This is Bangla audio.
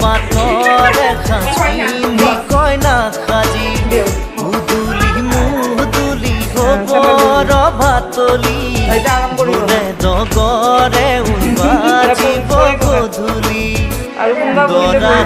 পাথরে সাজিনি কইনা সাজি মুদুলি মুদুলি খবর ভাতলি ঘুরে ডগরে উলবাজিব গধূলি দৰা